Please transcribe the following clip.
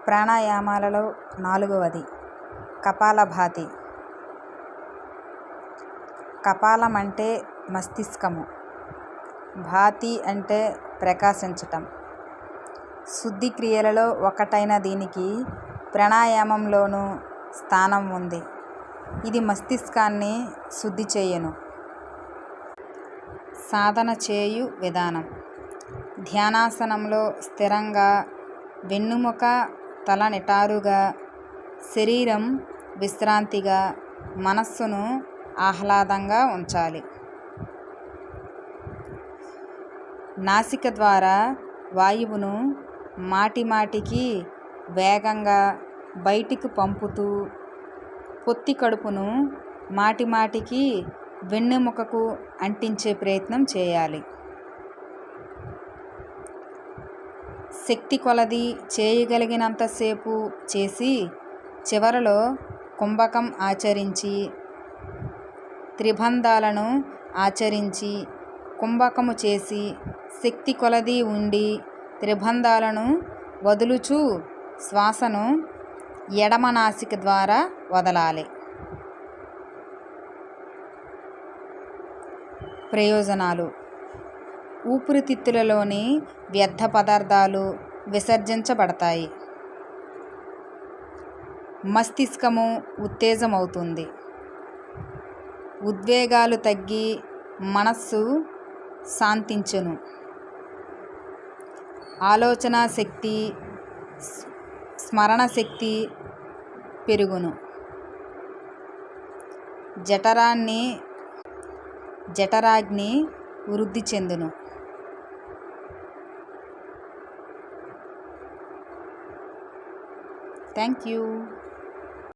ప్రాణాయామాలలో 4వది కపాలభాతి. కపాలం అంటే మస్తిష్కము, భాతి అంటే ప్రకాశించటం. శుద్ధి క్రియలలో ఒకటైన దీనికి ప్రాణాయామంలోనూ స్థానం ఉంది. ఇది మస్తిష్కాన్ని శుద్ధి చేయును. సాధన చేయు విధానం: ధ్యానాసనంలో స్థిరంగా, వెన్నుముక తల నిటారుగా, శరీరం విశ్రాంతిగా, మనస్సును ఆహ్లాదంగా ఉంచాలి. నాసిక ద్వారా వాయువును మాటిమాటికి వేగంగా బయటికి పంపుతూ, పొత్తి కడుపును మాటిమాటికి వెన్నెముకకు అంటించే ప్రయత్నం చేయాలి. శక్తి కొలది చేయగలిగినంతసేపు చేసి చివరలో కుంభకం ఆచరించి, త్రిబంధాలను ఆచరించి, కుంభకము చేసి శక్తి కొలది ఉండి త్రిబంధాలను వదులుచూ శ్వాసను ఎడమ నాసిక ద్వారా వదలాలి. ప్రయోజనాలు: ఊపిరితిత్తులలోని వ్యర్థ పదార్థాలు విసర్జించబడతాయి. మస్తిష్కము ఉత్తేజమవుతుంది. ఉద్వేగాలు తగ్గి మనస్సు శాంతించును. ఆలోచనా శక్తి, స్మరణ శక్తి పెరుగును. జఠరాగ్ని వృద్ధి చెందును. Thank you.